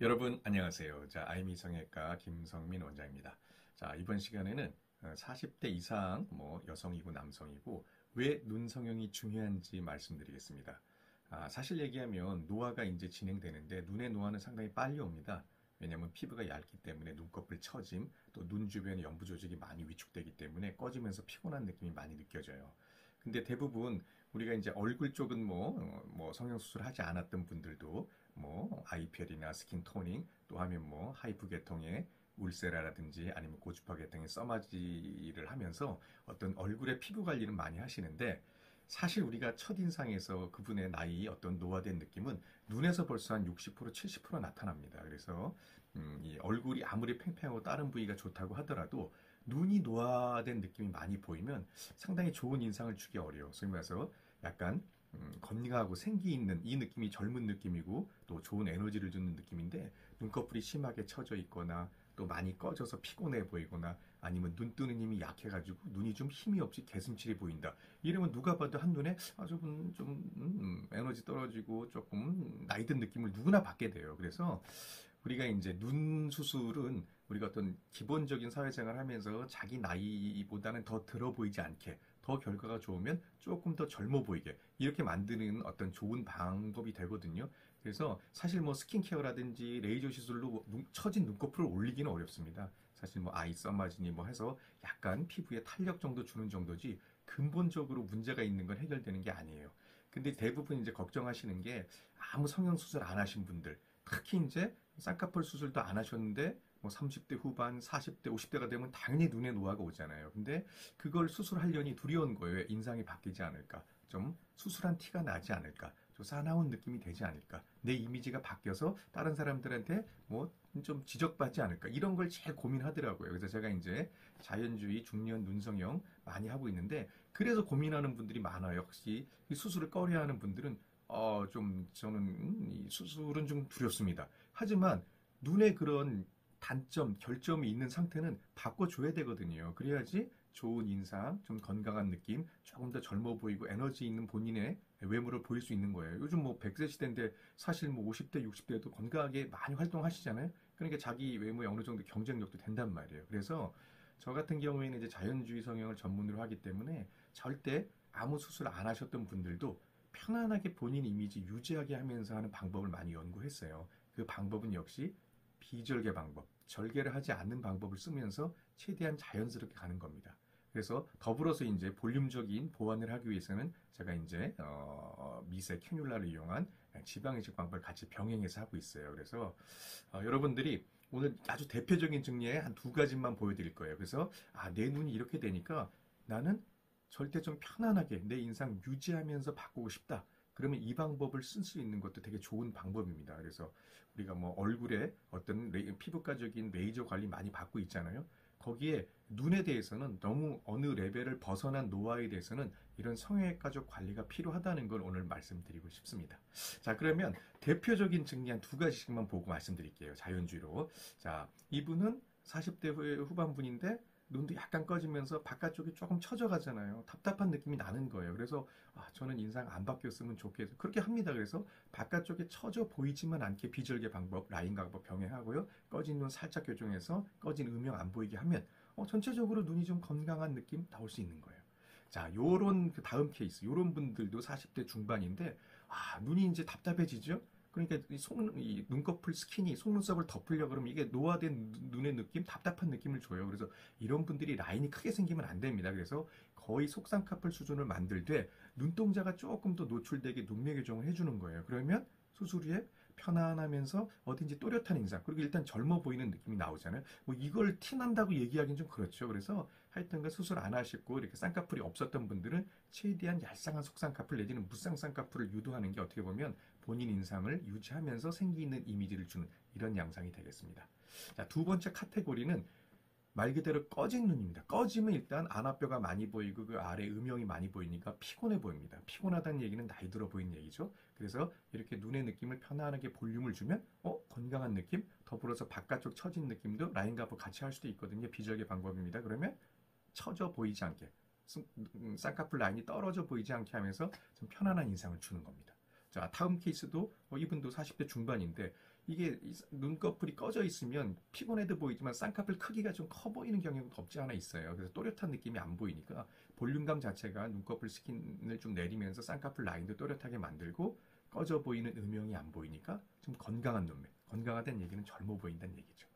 여러분 안녕하세요. 자, 아이미 성형외과 김성민 원장입니다. 자, 이번 시간에는 40대 이상 여성이고 남성이고 왜 눈 성형이 중요한지 말씀드리겠습니다. 사실 얘기하면 노화가 이제 진행되는데 눈의 노화는 상당히 빨리 옵니다. 왜냐하면 피부가 얇기 때문에 눈꺼풀 처짐, 또 눈 주변의 연부 조직이 많이 위축되기 때문에 꺼지면서 피곤한 느낌이 많이 느껴져요. 근데 대부분 우리가 이제 얼굴 쪽은 성형수술 하지 않았던 분들도 IPL이나 스킨 토닝 또 하면 하이프 계통의 울세라라든지 아니면 고주파 계통의 써마지를 하면서 어떤 얼굴의 피부 관리는 많이 하시는데 사실 우리가 첫인상에서 그분의 나이 어떤 노화된 느낌은 눈에서 벌써 한 60% 70% 나타납니다. 그래서 이 얼굴이 아무리 팽팽하고 다른 부위가 좋다고 하더라도 눈이 노화된 느낌이 많이 보이면 상당히 좋은 인상을 주기 어려워요. 소위 말해서 약간 건강하고 생기 있는 이 느낌이 젊은 느낌이고 또 좋은 에너지를 주는 느낌인데 눈꺼풀이 심하게 처져 있거나 또 많이 꺼져서 피곤해 보이거나 아니면 눈 뜨는 힘이 약해가지고 눈이 좀 힘이 없이 개슴칠이 보인다. 이러면 누가 봐도 한눈에 저분 좀 에너지 떨어지고 조금 나이 든 느낌을 누구나 받게 돼요. 그래서 우리가 이제 눈 수술은 우리가 어떤 기본적인 사회생활 하면서 자기 나이보다는 더 들어 보이지 않게 더 결과가 좋으면 조금 더 젊어 보이게 이렇게 만드는 어떤 좋은 방법이 되거든요. 그래서 사실 스킨케어라든지 레이저 시술로 처진 눈꺼풀을 올리기는 어렵습니다. 사실 아이 써마지니 해서 약간 피부에 탄력 정도 주는 정도지 근본적으로 문제가 있는 건 해결되는 게 아니에요. 근데 대부분 이제 걱정하시는 게 아무 성형 수술 안 하신 분들 특히 이제 쌍꺼풀 수술도 안 하셨는데 30대 후반, 40대, 50대가 되면 당연히 눈에 노화가 오잖아요. 근데 그걸 수술하려니 두려운 거예요. 인상이 바뀌지 않을까? 좀 수술한 티가 나지 않을까? 좀 사나운 느낌이 되지 않을까? 내 이미지가 바뀌어서 다른 사람들한테 좀 지적받지 않을까? 이런 걸 제일 고민하더라고요. 그래서 제가 이제 자연주의 중년 눈성형 많이 하고 있는데 그래서 고민하는 분들이 많아요. 혹시 수술을 꺼려하는 분들은 저는 이 수술은 좀 두렵습니다. 하지만 눈에 그런 단점, 결점이 있는 상태는 바꿔줘야 되거든요. 그래야지 좋은 인상, 좀 건강한 느낌, 조금 더 젊어 보이고 에너지 있는 본인의 외모를 보일 수 있는 거예요. 요즘 100세 시대인데 사실 50대, 60대도 건강하게 많이 활동하시잖아요. 그러니까 자기 외모에 어느 정도 경쟁력도 된단 말이에요. 그래서 저 같은 경우에는 이제 자연주의 성형을 전문으로 하기 때문에 절대 아무 수술 안 하셨던 분들도 편안하게 본인 이미지 유지하게 하면서 하는 방법을 많이 연구했어요. 그 방법은 역시 비절개 방법, 절개를 하지 않는 방법을 쓰면서 최대한 자연스럽게 가는 겁니다. 그래서 더불어서 이제 볼륨적인 보완을 하기 위해서는 제가 이제 미세 캐뉼라를 이용한 지방이식 방법을 같이 병행해서 하고 있어요. 그래서 여러분들이 오늘 아주 대표적인 증례의 한 두 가지만 보여드릴 거예요. 그래서 내 눈이 이렇게 되니까 나는 절대 좀 편안하게 내 인상 유지하면서 바꾸고 싶다. 그러면 이 방법을 쓸 수 있는 것도 되게 좋은 방법입니다. 그래서 우리가 얼굴에 어떤 피부과적인 레이저 관리 많이 받고 있잖아요. 거기에 눈에 대해서는 너무 어느 레벨을 벗어난 노화에 대해서는 이런 성형외과적 관리가 필요하다는 걸 오늘 말씀드리고 싶습니다. 자, 그러면 대표적인 증리 한 두 가지씩만 보고 말씀드릴게요. 자연주의로. 자, 이분은 40대 후반분인데 눈도 약간 꺼지면서 바깥쪽이 조금 처져가잖아요. 답답한 느낌이 나는 거예요. 그래서 저는 인상 안 바뀌었으면 좋겠어요. 그렇게 합니다. 그래서 바깥쪽에 처져 보이지만 않게 비절개 방법, 라인 방법 병행하고요. 꺼진 눈 살짝 교정해서 꺼진 음영 안 보이게 하면 전체적으로 눈이 좀 건강한 느낌 나올 수 있는 거예요. 자, 요런 그 다음 케이스, 요런 분들도 40대 중반인데 눈이 이제 답답해지죠? 그러니까 이 눈꺼풀 스킨이 속눈썹을 덮으려 그러면 이게 노화된 눈의 느낌, 답답한 느낌을 줘요. 그래서 이런 분들이 라인이 크게 생기면 안 됩니다. 그래서 거의 속쌍꺼풀 수준을 만들되 눈동자가 조금 더 노출되게 눈매 교정을 해주는 거예요. 그러면 수술 후에 편안하면서 어딘지 또렷한 인상, 그리고 일단 젊어 보이는 느낌이 나오잖아요. 이걸 티난다고 얘기하기는 좀 그렇죠. 그래서 하여튼간 수술 안 하시고 이렇게 쌍꺼풀이 없었던 분들은 최대한 얄쌍한 속쌍꺼풀 내지는 무쌍쌍꺼풀을 유도하는 게 어떻게 보면 본인 인상을 유지하면서 생기 있는 이미지를 주는 이런 양상이 되겠습니다. 자, 두 번째 카테고리는 말 그대로 꺼진 눈입니다. 꺼지면 일단 안압뼈가 많이 보이고 그 아래 음영이 많이 보이니까 피곤해 보입니다. 피곤하다는 얘기는 나이 들어 보이는 얘기죠. 그래서 이렇게 눈의 느낌을 편안하게 볼륨을 주면 건강한 느낌, 더불어서 바깥쪽 처진 느낌도 라인과 같이 할 수도 있거든요. 비절개 방법입니다. 그러면 처져 보이지 않게 쌍꺼풀 라인이 떨어져 보이지 않게 하면서 좀 편안한 인상을 주는 겁니다. 자, 다음 케이스도 이분도 40대 중반인데 이게 눈꺼풀이 꺼져 있으면 피곤해도 보이지만 쌍꺼풀 크기가 좀 커 보이는 경향도 없지 않아 있어요. 그래서 또렷한 느낌이 안 보이니까 볼륨감 자체가 눈꺼풀 스킨을 좀 내리면서 쌍꺼풀 라인도 또렷하게 만들고 꺼져 보이는 음영이 안 보이니까 좀 건강한 눈매. 건강하다는 얘기는 젊어 보인다는 얘기죠.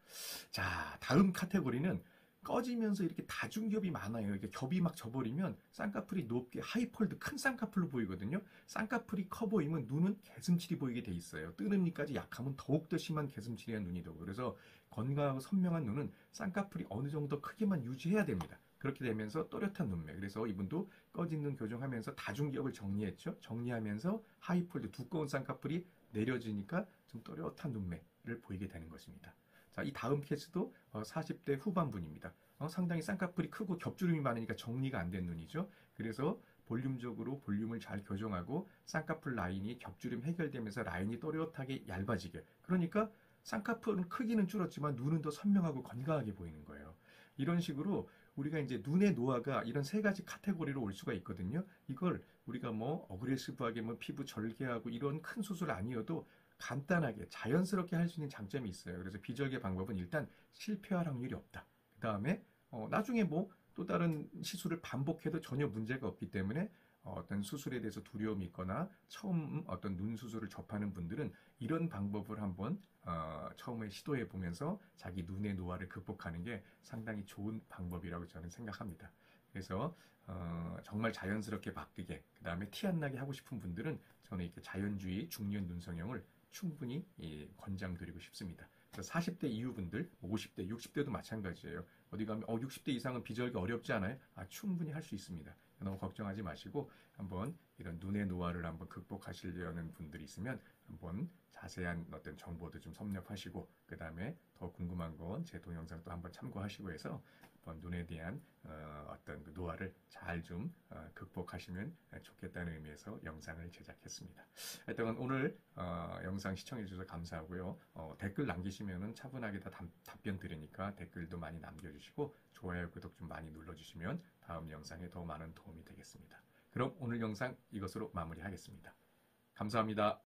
자, 다음 카테고리는 꺼지면서 이렇게 다중겹이 많아요. 이게 겹이 막 져버리면 쌍꺼풀이 높게 하이폴드 큰 쌍꺼풀로 보이거든요. 쌍꺼풀이 커 보이면 눈은 개슴칠이 보이게 돼 있어요. 뜨는 니까지 약하면 더욱더 심한 개슴칠이한 눈이 되고 그래서 건강하고 선명한 눈은 쌍꺼풀이 어느 정도 크기만 유지해야 됩니다. 그렇게 되면서 또렷한 눈매. 그래서 이분도 꺼진 눈 교정하면서 다중겹을 정리했죠. 정리하면서 하이폴드 두꺼운 쌍꺼풀이 내려지니까 좀 또렷한 눈매를 보이게 되는 것입니다. 자, 이 다음 케이스도 40대 후반분입니다. 상당히 쌍꺼풀이 크고 겹주름이 많으니까 정리가 안 된 눈이죠. 그래서 볼륨적으로 볼륨을 잘 교정하고 쌍꺼풀 라인이 겹주름 해결되면서 라인이 또렷하게 얇아지게. 그러니까 쌍꺼풀은 크기는 줄었지만 눈은 더 선명하고 건강하게 보이는 거예요. 이런 식으로 우리가 이제 눈의 노화가 이런 세 가지 카테고리로 올 수가 있거든요. 이걸 우리가 뭐 어그레시브하게 뭐 피부 절개하고 이런 큰 수술 아니어도 간단하게 자연스럽게 할 수 있는 장점이 있어요. 그래서 비절개 방법은 일단 실패할 확률이 없다. 그 다음에 나중에 뭐 또 다른 시술을 반복해도 전혀 문제가 없기 때문에 어떤 수술에 대해서 두려움이 있거나 처음 어떤 눈 수술을 접하는 분들은 이런 방법을 한번 처음에 시도해 보면서 자기 눈의 노화를 극복하는 게 상당히 좋은 방법이라고 저는 생각합니다. 그래서 정말 자연스럽게 바뀌게 그 다음에 티 안 나게 하고 싶은 분들은 저는 이렇게 자연주의 중년 눈성형을 충분히 권장드리고 싶습니다. 그래서 40대 이후분들, 50대, 60대도 마찬가지예요. 어디 가면 60대 이상은 비절기 어렵지 않아요? 충분히 할 수 있습니다. 너무 걱정하지 마시고 한번 이런 눈의 노화를 한번 극복하시려는 분들이 있으면 한번 자세한 어떤 정보도 좀 섭렵하시고 그 다음에 더 궁금한 건 제 동영상도 한번 참고하시고 해서 한번 눈에 대한 어떤 그 노화를 잘 좀 극복하시면 좋겠다는 의미에서 영상을 제작했습니다. 하여튼 오늘 영상 시청해 주셔서 감사하고요. 댓글 남기시면 차분하게 다 답변 드리니까 댓글도 많이 남겨주시고 좋아요, 구독 좀 많이 눌러주시면 다음 영상에 더 많은 도움이 되겠습니다. 그럼 오늘 영상 이것으로 마무리하겠습니다. 감사합니다.